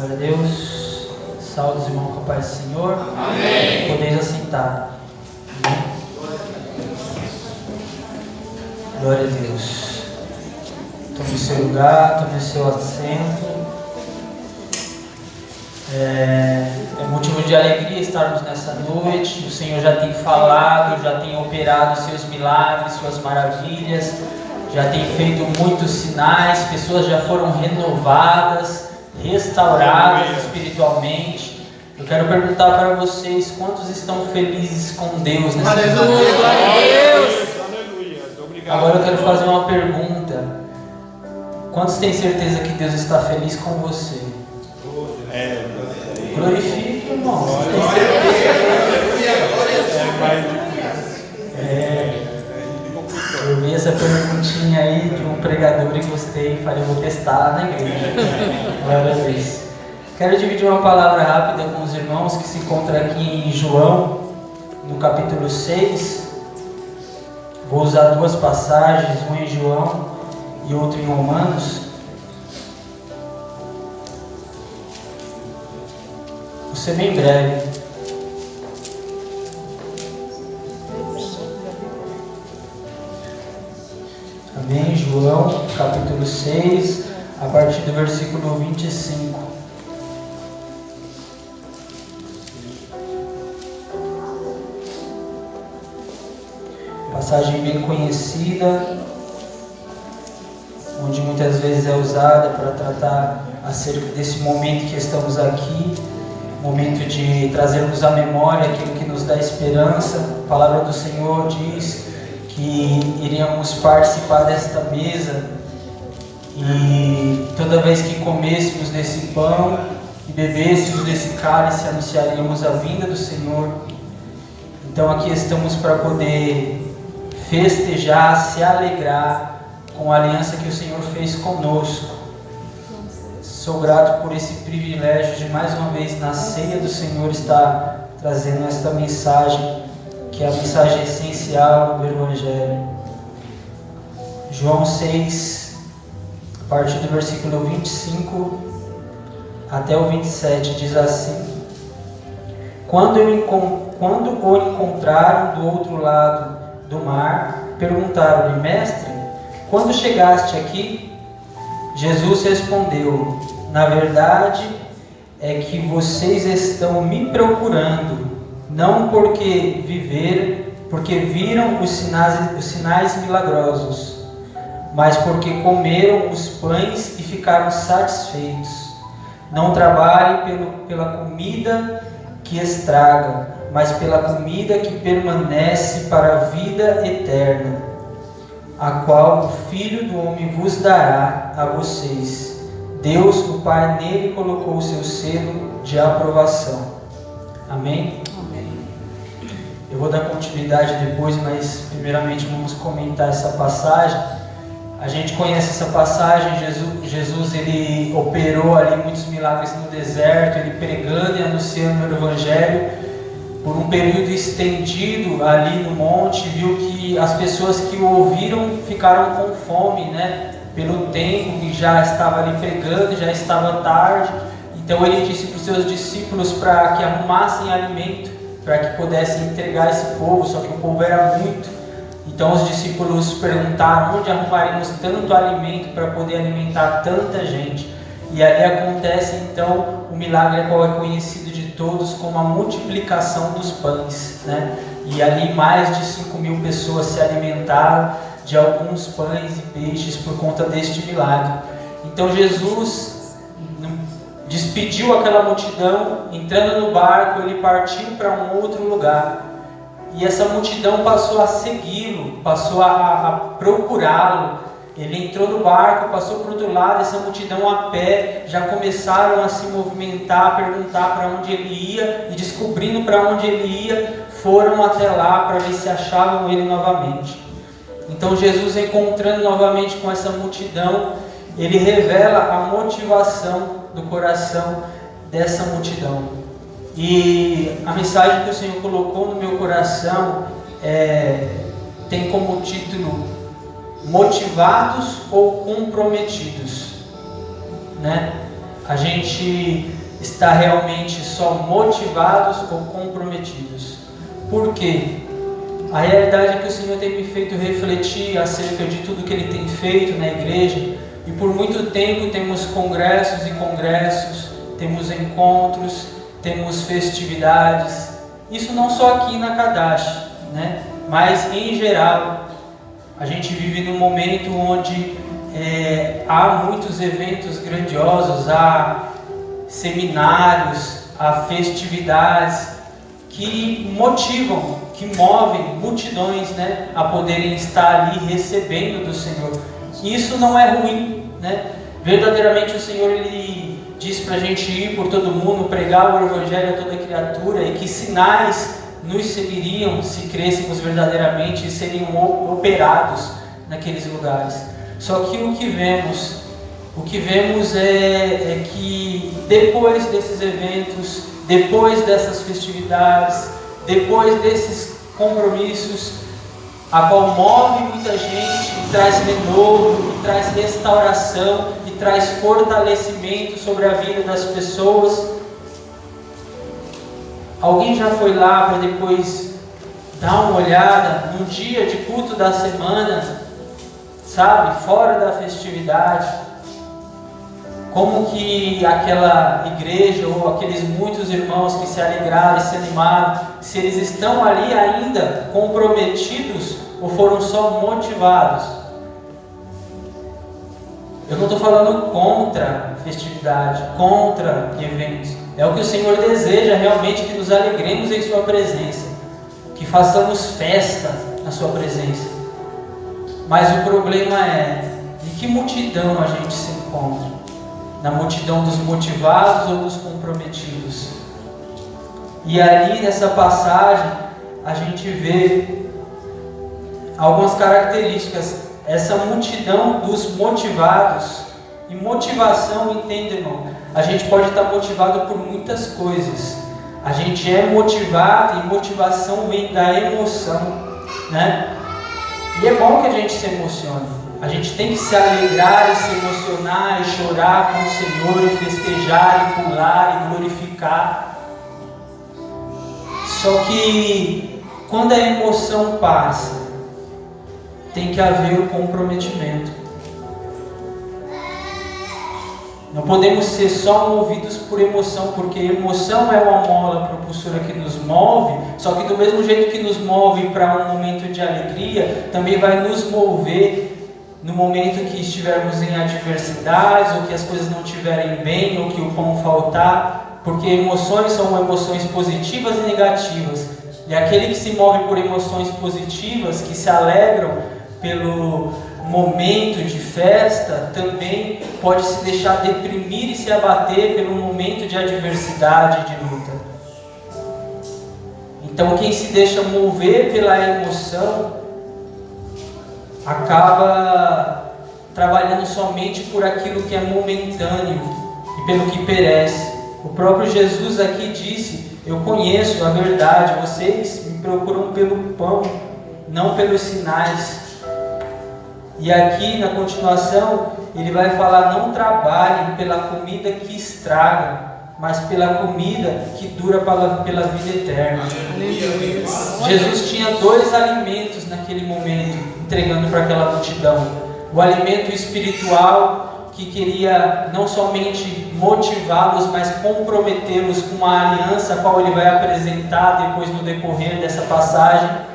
Glória a Deus. Saúde, irmão, com a paz do Senhor. Amém. Podeis assentar. Amém. Glória a Deus. Tome o seu lugar, tome o seu assento. É motivo de alegria estarmos nessa noite. O Senhor já tem falado, já tem operado seus milagres, suas maravilhas, já tem feito muitos sinais, pessoas já foram renovadas, restauradas espiritualmente. Eu quero perguntar para vocês, quantos estão felizes com Deus nessa noite? Agora eu quero fazer uma pergunta. Quantos têm certeza que Deus está feliz com você? Glorifique, irmão. Eu vi essa perguntinha aí de um pregador e gostei. Falei, vou testar na igreja. Glória a Deus. Quero dividir uma palavra rápida com os irmãos que se encontram aqui em João, no capítulo 6. Vou usar duas passagens, uma em João e outra em Romanos. Vou ser bem breve. Amém? João, capítulo 6, a partir do versículo 25. Passagem bem conhecida, onde muitas vezes é usada para tratar acerca desse momento que estamos aqui, momento de trazermos à memória aquilo que nos dá esperança. A palavra do Senhor diz que iríamos participar desta mesa e toda vez que comêssemos desse pão e bebêssemos desse cálice, anunciaríamos a vinda do Senhor. Então aqui estamos para poder festejar, se alegrar com a aliança que o Senhor fez conosco. Sou grato por esse privilégio de mais uma vez na ceia do Senhor estar trazendo esta mensagem, que é a mensagem essencial do Evangelho. João 6, a partir do versículo 25 até o 27, diz assim: Quando o encontraram do outro lado do mar, perguntaram-lhe: Mestre, quando chegaste aqui? Jesus respondeu: Na verdade é que vocês estão me procurando, não porque viram os sinais milagrosos, mas porque comeram os pães e ficaram satisfeitos. Não trabalhem pela comida que estraga, mas pela comida que permanece para a vida eterna, a qual o Filho do Homem vos dará a vocês. Deus, o Pai, nele colocou o seu selo de aprovação. Amém? Amém. Eu vou dar continuidade depois, mas primeiramente vamos comentar essa passagem. A gente conhece essa passagem. Jesus ele operou ali muitos milagres no deserto, ele pregando e anunciando o Evangelho por um período estendido ali no monte. Viu que as pessoas que o ouviram ficaram com fome, né? Pelo tempo que já estava ali pregando, já estava tarde. Então ele disse para os seus discípulos para que arrumassem alimento, para que pudessem entregar esse povo, só que o povo era muito. Então os discípulos perguntaram: onde arrumaremos tanto alimento para poder alimentar tanta gente? E ali acontece então o milagre qual é conhecido de todos como a multiplicação dos pães, né? E ali mais de 5.000 pessoas se alimentaram de alguns pães e peixes por conta deste milagre. Então Jesus despediu aquela multidão, entrando no barco, ele partiu para um outro lugar. E essa multidão passou a segui-lo, passou a procurá-lo. Ele entrou no barco, passou para o outro lado, essa multidão a pé já começaram a se movimentar, a perguntar para onde ele ia, e descobrindo para onde ele ia, foram até lá para ver se achavam ele novamente. Então Jesus, encontrando novamente com essa multidão, ele revela a motivação do coração dessa multidão. E a mensagem que o Senhor colocou no meu coração tem como título: Motivados ou comprometidos, né? a gente está realmente só motivados ou comprometidos? Por quê? A realidade é que o Senhor tem me feito refletir acerca de tudo que Ele tem feito na igreja, e por muito tempo temos congressos e congressos, temos encontros, temos festividades, isso não só aqui na Kadash, né? Mas em geral. A gente vive num momento onde há muitos eventos grandiosos, há seminários, há festividades que motivam, que movem multidões, né, a poderem estar ali recebendo do Senhor. E isso não é ruim, né? Verdadeiramente o Senhor, Ele diz para a gente ir por todo mundo, pregar o Evangelho a toda criatura, e que sinais nos seguiriam se crêssemos verdadeiramente e seriam operados naqueles lugares. Só que o que vemos é que depois desses eventos, depois dessas festividades, depois desses compromissos, a qual move muita gente e traz renovo, e traz restauração, e traz fortalecimento sobre a vida das pessoas. Alguém já foi lá para depois dar uma olhada num dia de culto da semana, sabe, fora da festividade, como que aquela igreja ou aqueles muitos irmãos que se alegraram e se animaram, se eles estão ali ainda comprometidos ou foram só motivados? Eu não estou falando contra festividade, contra eventos. É o que o Senhor deseja realmente, que nos alegremos em Sua presença, que façamos festa na Sua presença. Mas o problema é, em que multidão a gente se encontra? Na multidão dos motivados ou dos comprometidos? E ali nessa passagem a gente vê algumas características. Essa multidão dos motivados. E motivação, entenda, irmão, a gente pode estar motivado por muitas coisas. A gente é motivado, e motivação vem da emoção, né? E é bom que a gente se emocione. A gente tem que se alegrar e se emocionar e chorar com o Senhor, e festejar e pular e glorificar. Só que quando a emoção passa, tem que haver o comprometimento. Não podemos ser só movidos por emoção, porque emoção é uma mola propulsora que nos move, só que do mesmo jeito que nos move para um momento de alegria, também vai nos mover no momento que estivermos em adversidades, ou que as coisas não estiverem bem, ou que o pão faltar, porque emoções são emoções positivas e negativas. E aquele que se move por emoções positivas, que se alegram pelo momento de festa, também pode se deixar deprimir e se abater pelo momento de adversidade, de luta. Então quem se deixa mover pela emoção acaba trabalhando somente por aquilo que é momentâneo e pelo que perece. O próprio Jesus aqui disse: eu conheço a verdade, vocês me procuram pelo pão, não pelos sinais. E aqui na continuação ele vai falar: não trabalhem pela comida que estraga, mas pela comida que dura pela vida eterna. Jesus tinha 2 alimentos naquele momento, entregando para aquela multidão: o alimento espiritual, que queria não somente motivá-los, mas comprometê-los com uma aliança, a qual ele vai apresentar depois no decorrer dessa passagem.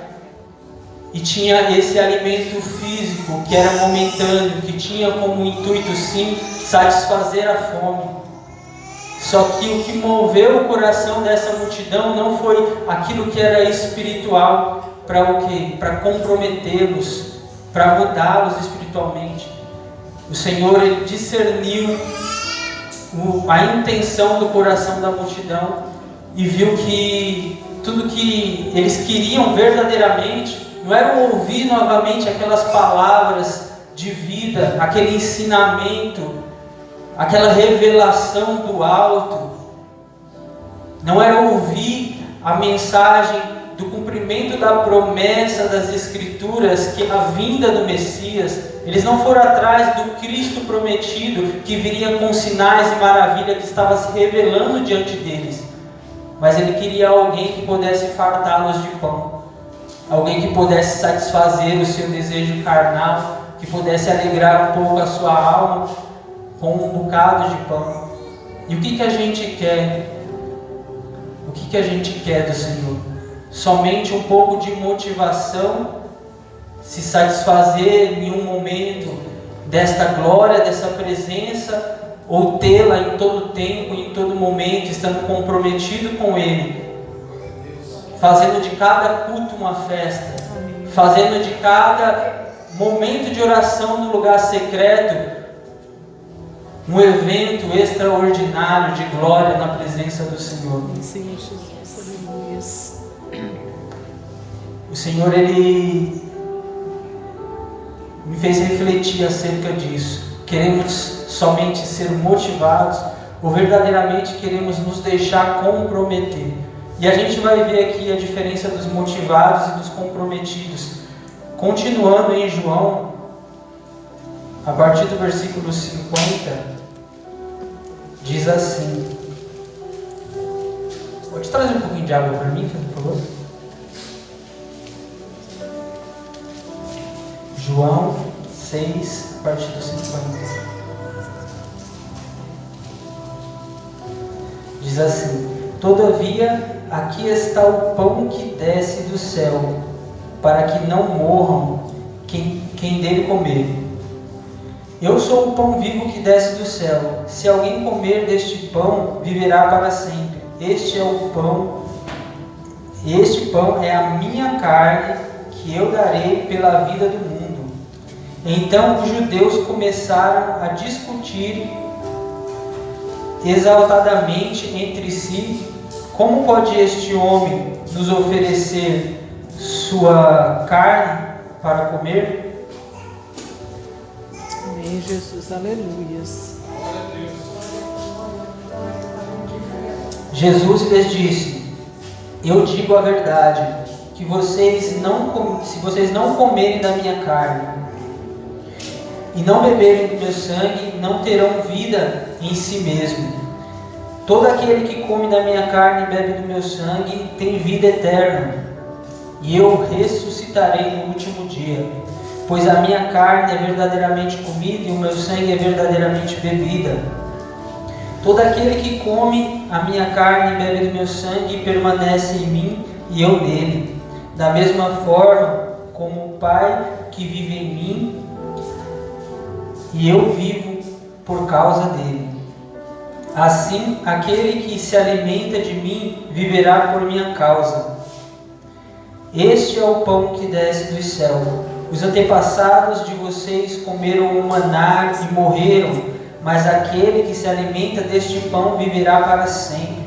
E tinha esse alimento físico, que era momentâneo, que tinha como intuito, sim, satisfazer a fome. Só que o que moveu o coração dessa multidão não foi aquilo que era espiritual. Para o quê? Para comprometê-los, para mudá-los espiritualmente. O Senhor, Ele discerniu a intenção do coração da multidão e viu que tudo que eles queriam verdadeiramente não era ouvir novamente aquelas palavras de vida, aquele ensinamento, aquela revelação do alto. Não era ouvir a mensagem do cumprimento da promessa das Escrituras, que a vinda do Messias, eles não foram atrás do Cristo prometido, que viria com sinais e maravilha, que estava se revelando diante deles. Mas ele queria alguém que pudesse fartá-los de pão, alguém que pudesse satisfazer o seu desejo carnal, que pudesse alegrar um pouco a sua alma com um bocado de pão. E o que a gente quer? O que a gente quer do Senhor? Somente um pouco de motivação, se satisfazer em um momento desta glória, dessa presença, ou tê-la em todo tempo, em todo momento, estando comprometido com Ele, fazendo de cada culto uma festa, fazendo de cada momento de oração no lugar secreto um evento extraordinário de glória na presença do Senhor. O Senhor, Ele me fez refletir acerca disso. Queremos somente ser motivados ou verdadeiramente queremos nos deixar comprometer? E a gente vai ver aqui a diferença dos motivados e dos comprometidos. Continuando em João, a partir do versículo 50, diz assim. Pode trazer um pouquinho de água para mim, por favor? João 6, a partir do 50. Diz assim: todavia, aqui está o pão que desce do céu, para que não morram quem dele comer. Eu sou o pão vivo que desce do céu. Se alguém comer deste pão, viverá para sempre. Este é o pão, este pão é a minha carne, que eu darei pela vida do mundo. Então os judeus começaram a discutir exaltadamente entre si: como pode este homem nos oferecer sua carne para comer? Amém, Jesus, aleluias. Jesus lhes disse: eu digo a verdade, que se vocês não comerem da minha carne e não beberem do meu sangue, não terão vida em si mesmo. Todo aquele que come da minha carne e bebe do meu sangue tem vida eterna, e eu ressuscitarei no último dia. Pois a minha carne é verdadeiramente comida e o meu sangue é verdadeiramente bebida. Todo aquele que come a minha carne e bebe do meu sangue permanece em mim e eu nele. Da mesma forma como o Pai que vive em mim e eu vivo por causa dele. Assim, aquele que se alimenta de mim viverá por minha causa. Este é o pão que desce do céu. Os antepassados de vocês comeram o maná e morreram, mas aquele que se alimenta deste pão viverá para sempre.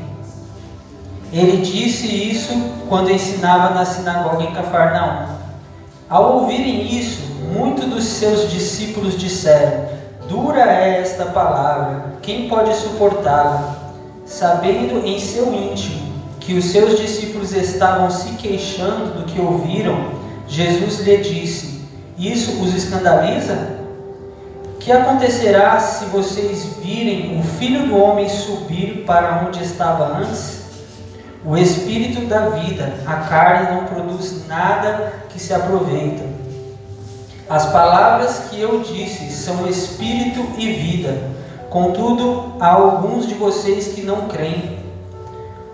Ele disse isso quando ensinava na sinagoga em Cafarnaum. Ao ouvirem isso, muitos dos seus discípulos disseram: dura é esta palavra, quem pode suportá-la? Sabendo em seu íntimo que os seus discípulos estavam se queixando do que ouviram, Jesus lhe disse: isso os escandaliza? Que acontecerá se vocês virem o Filho do Homem subir para onde estava antes? O Espírito da vida, a carne não produz nada que se aproveita. As palavras que eu disse são Espírito e vida. Contudo, há alguns de vocês que não creem.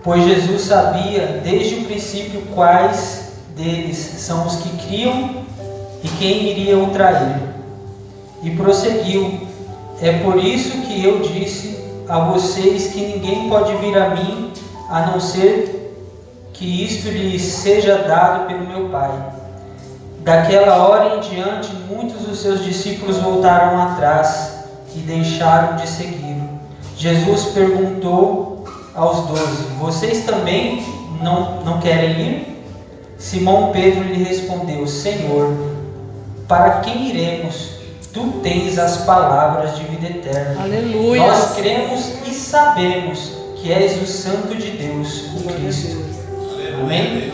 Pois Jesus sabia desde o princípio quais deles são os que criam e quem iria o trair. E prosseguiu: é por isso que eu disse a vocês que ninguém pode vir a mim, a não ser que isto lhes seja dado pelo meu Pai. Daquela hora em diante, muitos dos seus discípulos voltaram atrás e deixaram de segui-lo. Jesus perguntou aos 12: vocês também não querem ir? Simão Pedro lhe respondeu: Senhor, para quem iremos? Tu tens as palavras de vida eterna. Aleluia. Nós cremos e sabemos que és o Santo de Deus, o Cristo. Amém?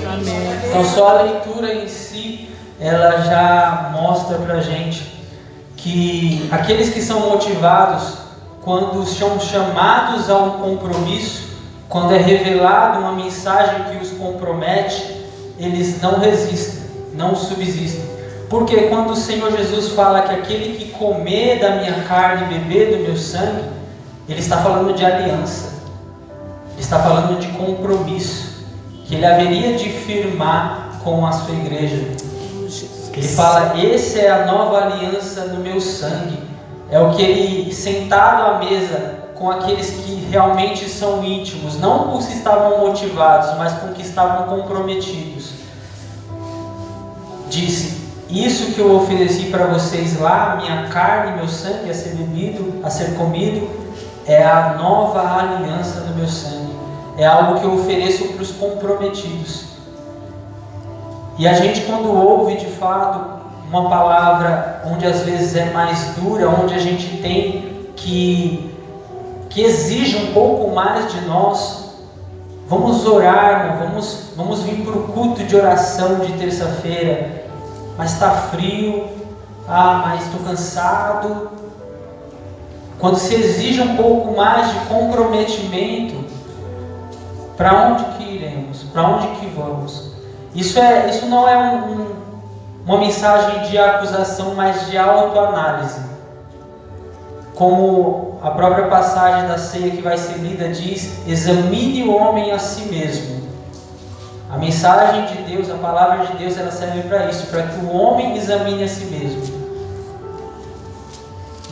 Amém. Então só a leitura em si, ela já mostra pra gente que aqueles que são motivados, quando são chamados a um compromisso, quando é revelada uma mensagem que os compromete, eles não resistem, não subsistem. Porque quando o Senhor Jesus fala que aquele que comer da minha carne e beber do meu sangue, Ele está falando de aliança, Ele está falando de compromisso, que Ele haveria de firmar com a sua igreja. Ele fala, essa é a nova aliança no meu sangue. É o que Ele, sentado à mesa com aqueles que realmente são íntimos, não com os que estavam motivados, mas com os que estavam comprometidos, disse, isso que eu ofereci para vocês lá, minha carne e meu sangue a ser bebido, a ser comido, é a nova aliança no meu sangue. É algo que eu ofereço para os comprometidos. E a gente, quando ouve de fato uma palavra onde às vezes é mais dura, onde a gente tem que exige um pouco mais de nós, vamos orar, vamos vir para o culto de oração de terça-feira, mas está frio, mas estou cansado. Quando se exige um pouco mais de comprometimento, para onde que iremos? Para onde que vamos? Isso não é uma mensagem de acusação, mas de autoanálise. Como a própria passagem da ceia que vai ser lida diz, examine o homem a si mesmo. A mensagem de Deus, a palavra de Deus, ela serve para isso, para que o homem examine a si mesmo.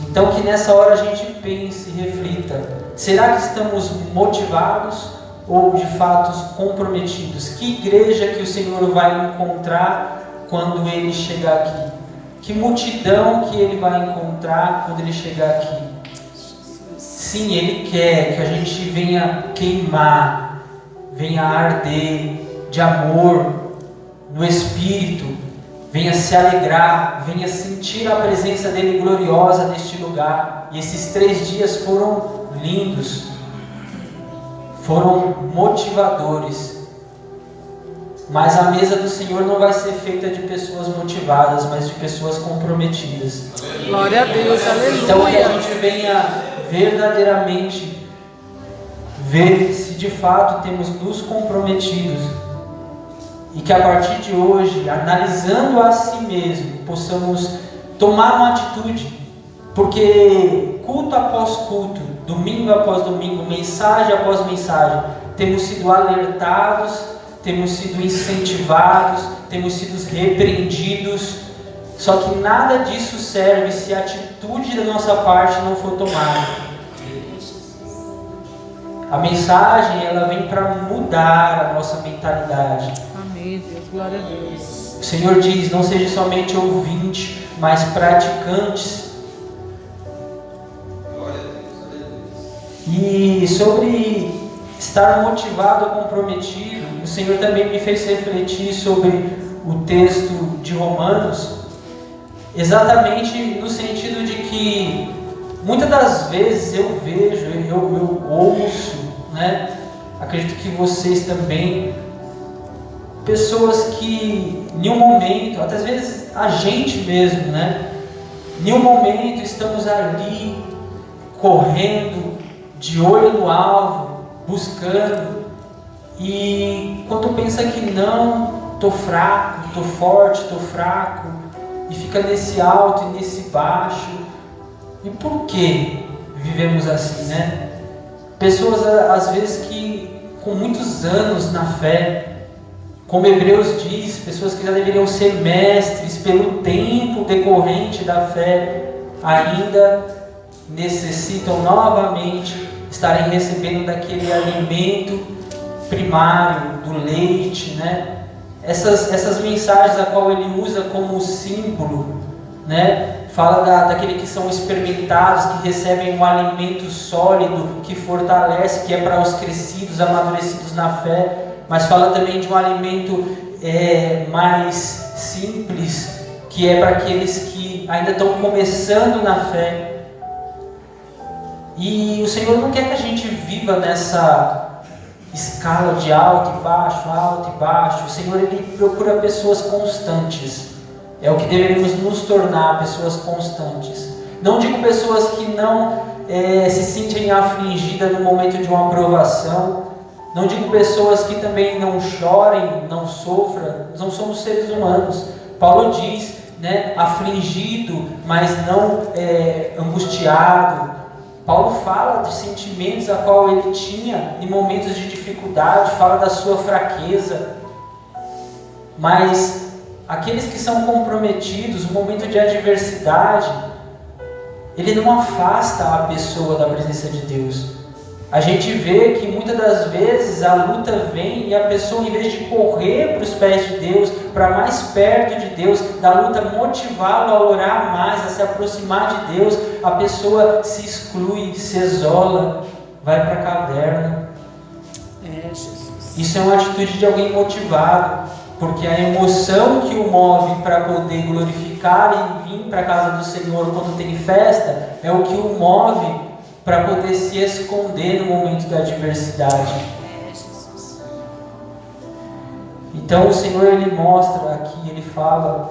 Então que nessa hora a gente pense e reflita, será que estamos motivados ou de fato comprometidos? Que igreja que o Senhor vai encontrar quando Ele chegar aqui? Que multidão que Ele vai encontrar quando Ele chegar aqui? Sim, Ele quer que a gente venha queimar, venha arder de amor no Espírito, venha se alegrar, venha sentir a presença dEle gloriosa neste lugar. E esses 3 dias foram lindos, foram motivadores. Mas a mesa do Senhor não vai ser feita de pessoas motivadas, mas de pessoas comprometidas. Glória a Deus, aleluia. Então que a gente venha verdadeiramente ver se de fato temos nos comprometidos. E que a partir de hoje, analisando a si mesmo, possamos tomar uma atitude. Porque culto após culto, domingo após domingo, mensagem após mensagem, temos sido alertados, temos sido incentivados, temos sido repreendidos. Só que nada disso serve se a atitude da nossa parte não for tomada. A mensagem, ela vem para mudar a nossa mentalidade. Amém, Deus, glória a Deus. O Senhor diz, não seja somente ouvinte, mas praticantes. E sobre estar motivado ou comprometido, o Senhor também me fez refletir sobre o texto de Romanos, exatamente no sentido de que muitas das vezes eu vejo, eu ouço, né? Acredito que vocês também, pessoas que em um momento, até às vezes a gente mesmo, né? Em um momento estamos ali correndo, de olho no alvo, buscando, e quando pensa que não, estou fraco, estou forte, estou fraco, e fica nesse alto e nesse baixo. E por que vivemos assim, né? Pessoas às vezes que com muitos anos na fé, como Hebreus diz, pessoas que já deveriam ser mestres pelo tempo decorrente da fé, ainda necessitam novamente estarem recebendo daquele alimento primário, do leite, né? Essas mensagens a qual ele usa como símbolo, né? Fala daquele que são experimentados, que recebem um alimento sólido, que fortalece, que é para os crescidos, amadurecidos na fé, mas fala também de um alimento mais simples, que é para aqueles que ainda estão começando na fé. E o Senhor não quer que a gente viva escala de alto e baixo, alto e baixo. O Senhor, Ele procura pessoas constantes. É o que deveríamos nos tornar, pessoas constantes. Não digo pessoas que não se sentem afligidas no momento de uma provação. Não digo pessoas que também não chorem, não sofram. Não somos seres humanos. Paulo diz, né, afligido, mas não angustiado. Paulo fala dos sentimentos a qual ele tinha em momentos de dificuldade, fala da sua fraqueza. Mas aqueles que são comprometidos no momento de adversidade, ele não afasta a pessoa da presença de Deus. A gente vê que muitas das vezes a luta vem e a pessoa, em vez de correr para os pés de Deus, para mais perto de Deus, da luta motivá-lo a orar mais, a se aproximar de Deus, a pessoa se exclui, se isola, vai para a caverna. Isso é uma atitude de alguém motivado, porque a emoção que o move para poder glorificar e vir para a casa do Senhor quando tem festa, é o que o move para poder se esconder no momento da adversidade. Então o Senhor, Ele mostra aqui, Ele fala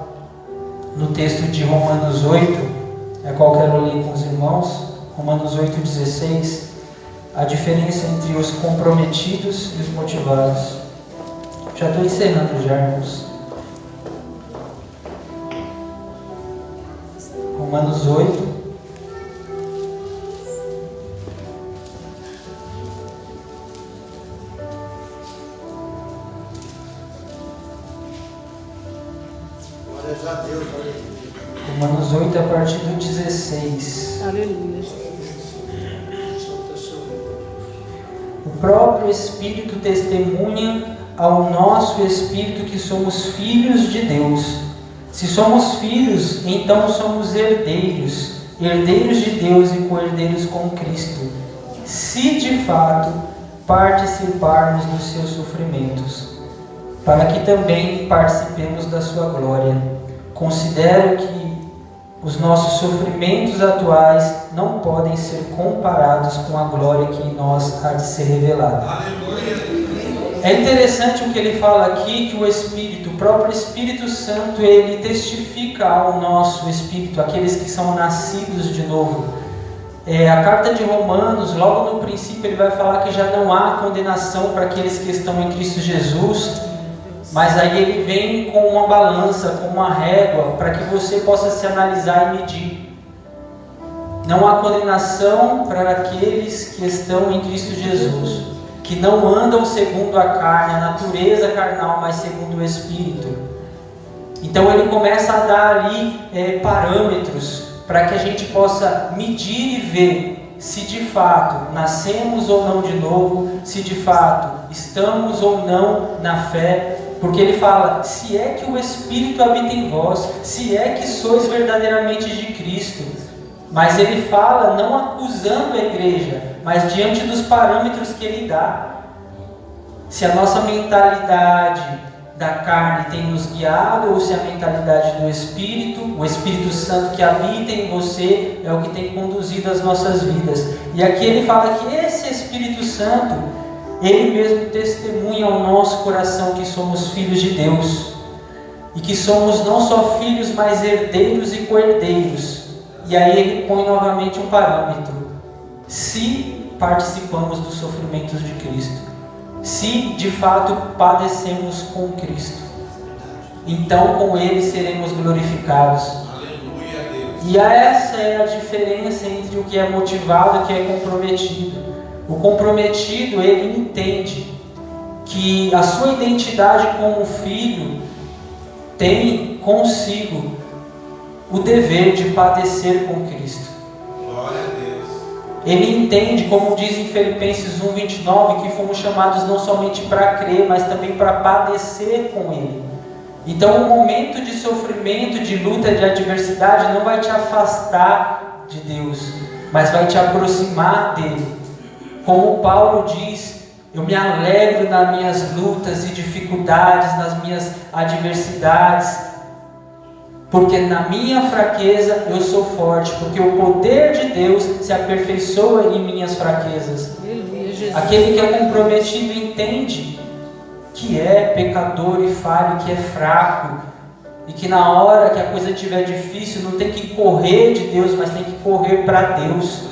no texto de Romanos 8, a qual quero ler com os irmãos, Romanos 8,16, a diferença entre os comprometidos e os motivados. Já estou encerrando já, irmãos. Romanos 8. Romanos 8, a partir do 16. Aleluia. O próprio Espírito testemunha ao nosso Espírito que somos filhos de Deus. Se somos filhos, então somos herdeiros, herdeiros de Deus e co-herdeiros com Cristo, se de fato participarmos dos seus sofrimentos, para que também participemos da sua glória. Considero que os nossos sofrimentos atuais não podem ser comparados com a glória que em nós há de ser revelada. É interessante o que ele fala aqui, que o Espírito, o próprio Espírito Santo, ele testifica ao nosso Espírito, aqueles que são nascidos de novo. A carta de Romanos, logo no princípio, ele vai falar que já não há condenação para aqueles que estão em Cristo Jesus. Mas aí ele vem com uma balança, com uma régua, para que você possa se analisar e medir. Não há condenação para aqueles que estão em Cristo Jesus, que não andam segundo a carne, a natureza carnal, mas segundo o Espírito. Então ele começa a dar ali parâmetros, para que a gente possa medir e ver se de fato nascemos ou não de novo, se de fato estamos ou não na fé. Porque ele fala, se é que o Espírito habita em vós, se é que sois verdadeiramente de Cristo. Mas ele fala não acusando a igreja, mas diante dos parâmetros que ele dá. Se a nossa mentalidade da carne tem nos guiado, ou se a mentalidade do Espírito, o Espírito Santo que habita em você, é o que tem conduzido as nossas vidas. E aqui ele fala que esse Espírito Santo, ele mesmo testemunha ao nosso coração que somos filhos de Deus. E que somos não só filhos, mas herdeiros e co-herdeiros. E aí ele põe novamente um parâmetro. Se participamos dos sofrimentos de Cristo. Se de fato padecemos com Cristo. Então com Ele seremos glorificados. Aleluia, Deus. E essa é a diferença entre o que é motivado e o que é comprometido. O comprometido, ele entende que a sua identidade como filho tem consigo o dever de padecer com Cristo. Glória a Deus. Ele entende, como diz em Filipenses 1:29, que fomos chamados não somente para crer, mas também para padecer com Ele. Então o momento de sofrimento, de luta, de adversidade não vai te afastar de Deus, mas vai te aproximar dele. Como Paulo diz, eu me alegro nas minhas lutas e dificuldades, nas minhas adversidades, porque na minha fraqueza eu sou forte, porque o poder de Deus se aperfeiçoa em minhas fraquezas. Aleluia, Jesus. Aquele que é comprometido entende que é pecador e falho, que é fraco, e que na hora que a coisa estiver difícil não tem que correr de Deus, mas tem que correr para Deus.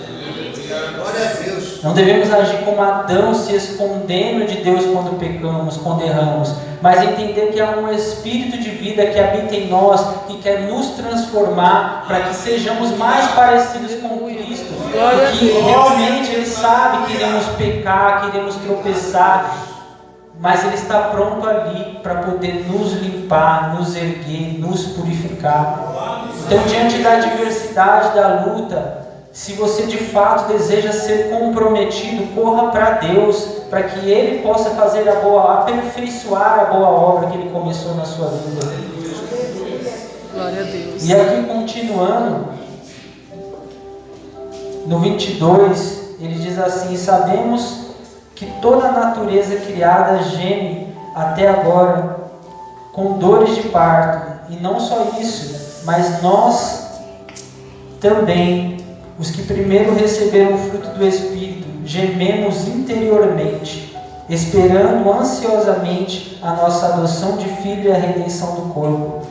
Glória a Deus. Não devemos agir como Adão, se escondendo de Deus quando pecamos, quando erramos, mas entender que há um espírito de vida que habita em nós, que quer nos transformar para que sejamos mais parecidos com Cristo, e que realmente Ele sabe que iremos pecar, que iremos tropeçar, mas Ele está pronto ali para poder nos limpar, nos erguer, nos purificar. Então, diante da adversidade, da luta, se você de fato deseja ser comprometido, corra para Deus, para que Ele possa fazer aperfeiçoar a boa obra que Ele começou na sua vida. Glória a Deus. E aqui continuando, no 22, ele diz assim: sabemos que toda a natureza criada geme até agora com dores de parto, e não só isso, mas nós também, os que primeiro receberam o fruto do Espírito, gememos interiormente, esperando ansiosamente a nossa adoção de filho e a redenção do corpo.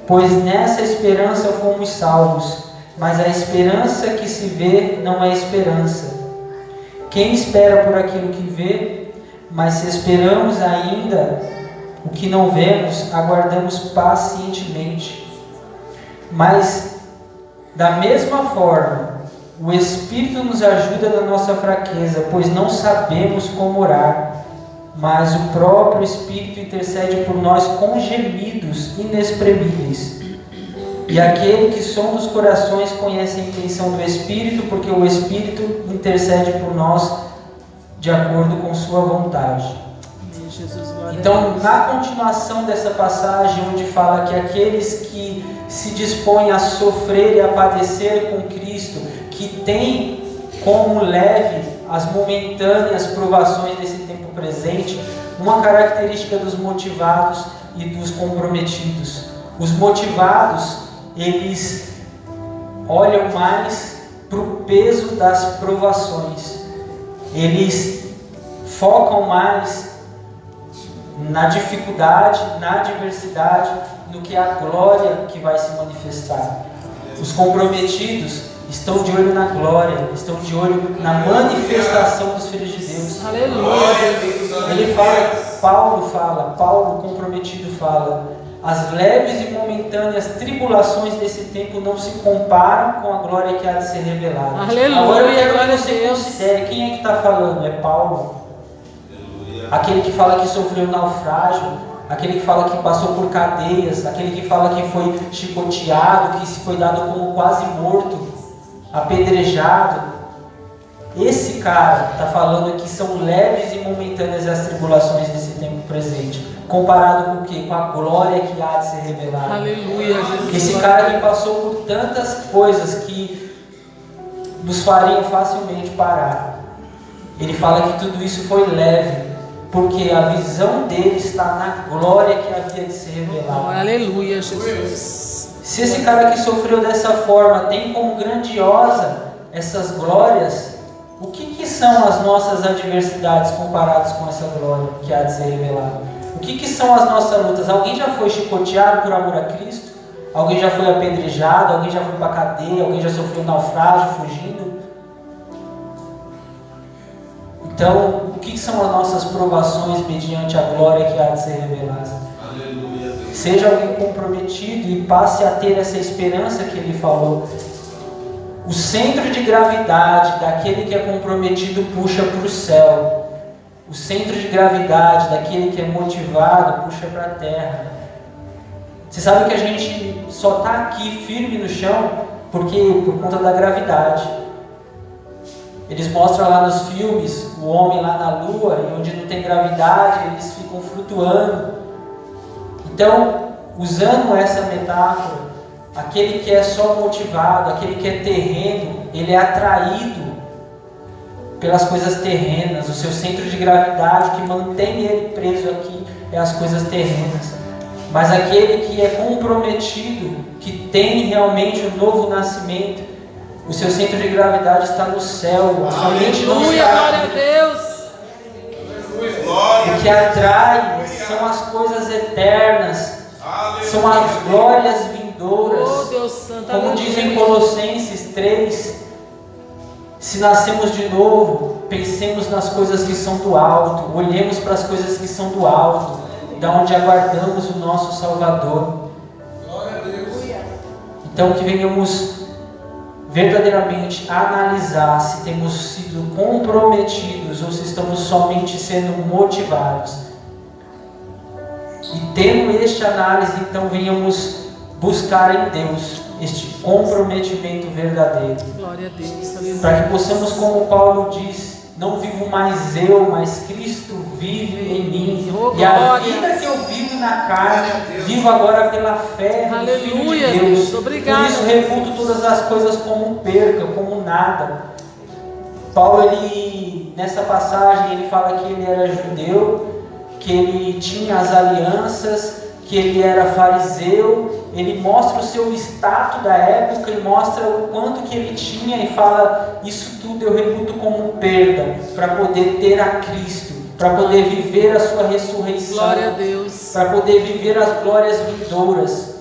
Pois nessa esperança fomos salvos, mas a esperança que se vê não é esperança. Quem espera por aquilo que vê? Mas se esperamos ainda o que não vemos, aguardamos pacientemente. Mas, da mesma forma, o Espírito nos ajuda na nossa fraqueza, pois não sabemos como orar, mas o próprio Espírito intercede por nós com gemidos inexprimíveis. E aquele que sonda os corações conhece a intenção do Espírito, porque o Espírito intercede por nós de acordo com sua vontade. Então, na continuação dessa passagem, onde fala que aqueles que se dispõem a sofrer e a padecer com Cristo, que têm como leve as momentâneas provações desse tempo presente, uma característica dos motivados e dos comprometidos. Os motivados, eles olham mais para o peso das provações, eles focam mais na dificuldade, na adversidade, do que a glória que vai se manifestar. Os comprometidos estão de olho na glória, estão de olho na manifestação dos filhos de Deus. Aleluia. Ele fala, Paulo comprometido fala: as leves e momentâneas tribulações desse tempo não se comparam com a glória que há de ser revelada. Aleluia. Agora eu quero Glória que você a Deus. considere quem é que está falando. É Paulo, aquele que fala que sofreu naufrágio, aquele que fala que passou por cadeias, aquele que fala que foi chicoteado, que se foi dado como quase morto, apedrejado. Esse cara está falando que são leves e momentâneas as tribulações desse tempo presente, comparado com o quê? Com a glória que há de ser revelada. Aleluia, Jesus. Esse cara que passou por tantas coisas que nos fariam facilmente parar, ele fala que tudo isso foi leve, porque a visão dele está na glória que havia de ser revelada. Aleluia, Jesus. Se esse cara que sofreu dessa forma tem como grandiosa essas glórias, o que são as nossas adversidades comparadas com essa glória que há de ser revelada? O que são as nossas lutas? Alguém já foi chicoteado por amor a Cristo? Alguém já foi apedrejado? Alguém já foi para a cadeia? Alguém já sofreu naufrágio, fugindo? Então, o que são as nossas provações mediante a glória que há de ser revelada? Aleluia. Seja alguém comprometido e passe a ter essa esperança que ele falou. O centro de gravidade daquele que é comprometido puxa para o céu. O centro de gravidade daquele que é motivado puxa para a terra. Você sabe que a gente só está aqui firme no chão por conta da gravidade. Eles mostram lá nos filmes o homem lá na lua, e onde não tem gravidade eles ficam flutuando. Então, usando essa metáfora, aquele que é só motivado, aquele que é terreno, ele é atraído pelas coisas terrenas. O seu centro de gravidade, que mantém ele preso aqui, é as coisas terrenas. Mas aquele que é comprometido, que tem realmente o novo nascimento, o seu centro de gravidade está no céu, a sua mente não Aleluia, está glória a aqui. Deus. que atrai são as coisas eternas, são as glórias vindouras. Oh, Deus Santo, Como aleluia. diz em Colossenses 3, se nascemos de novo, pensemos nas coisas que são do alto, olhemos para as coisas que são do alto, da onde aguardamos o nosso Salvador. Então que venhamos verdadeiramente analisar se temos sido comprometidos ou se estamos somente sendo motivados. E tendo esta análise, então venhamos buscar em Deus este comprometimento verdadeiro. Glória a Deus, aleluia. Para que possamos, como Paulo diz, não vivo mais eu, mas Cristo vive em mim. Oh, E a glória. vida que eu vivo na carne, vivo agora pela fé no Filho Aleluia, de Deus. Deus. Obrigado. Por isso reputo todas as coisas como perca, como nada. Paulo, ele, nessa passagem, ele fala que ele era judeu, que ele tinha as alianças, que ele era fariseu. Ele mostra o seu status da época e mostra o quanto que ele tinha e fala: isso tudo eu reputo como perda, para poder ter a Cristo, para poder viver a sua ressurreição, Glória a Deus. para poder viver as glórias vindouras.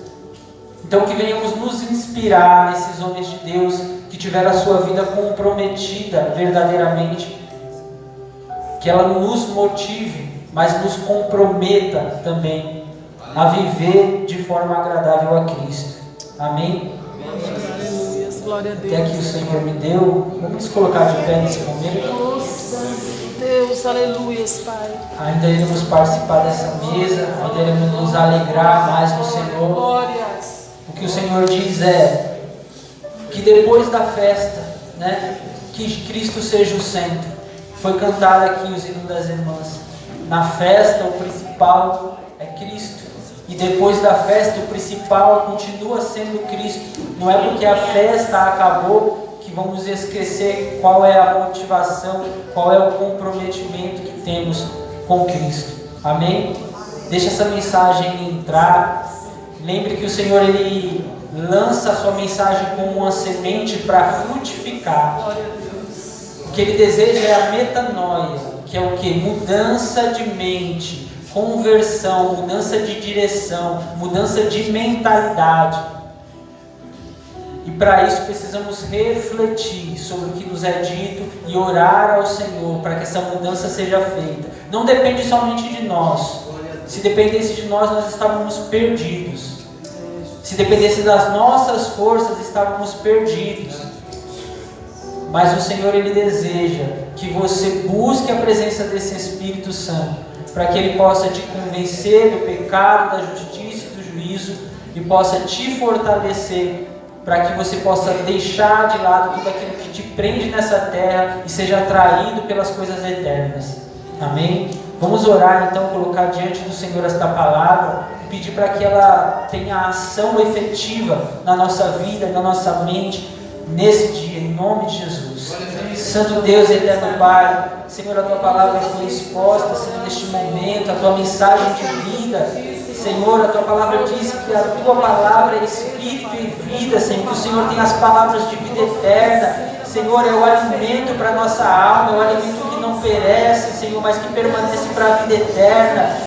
Então que venhamos nos inspirar nesses homens de Deus que tiveram a sua vida comprometida verdadeiramente, que ela nos motive, mas nos comprometa também a viver de forma agradável a Cristo. Amém? Aleluia. Glória a Deus. Até que o Senhor me deu. Vamos nos colocar de pé nesse momento. Oh, Santo Deus, aleluia, Pai. Ainda iremos participar dessa mesa, ainda iremos nos alegrar mais no Senhor. Glórias. O que o Senhor diz é que depois da festa, né, que Cristo seja o centro. Foi cantado aqui os hinos das irmãs. Na festa, o principal é Cristo. E depois da festa, o principal continua sendo Cristo. Não é porque a festa acabou que vamos esquecer qual é a motivação, qual é o comprometimento que temos com Cristo. Amém? Deixa essa mensagem entrar. Lembre que o Senhor, Ele lança a sua mensagem como uma semente para frutificar. Glória a Deus. O que Ele deseja é a metanoia, que é o que? Mudança de mente, conversão, mudança de direção, mudança de mentalidade. E para isso precisamos refletir sobre o que nos é dito e orar ao Senhor para que essa mudança seja feita. Não depende somente de nós. Se dependesse de nós, nós estávamos perdidos. Se dependesse das nossas forças, estávamos perdidos. Mas o Senhor, Ele deseja que você busque a presença desse Espírito Santo, para que Ele possa te convencer do pecado, da justiça e do juízo, e possa te fortalecer, para que você possa deixar de lado tudo aquilo que te prende nessa terra e seja atraído pelas coisas eternas. Amém? Vamos orar então, colocar diante do Senhor esta palavra e pedir para que ela tenha ação efetiva na nossa vida, na nossa mente, nesse dia, em nome de Jesus. Santo Deus, eterno Pai, Senhor, a Tua palavra foi exposta, Senhor, neste momento, a Tua mensagem de vida. Senhor, a Tua palavra diz que a Tua palavra é Espírito e vida, Senhor, que o Senhor tem as palavras de vida eterna. Senhor, é o alimento para a nossa alma, é o alimento que não perece, Senhor, mas que permanece para a vida eterna.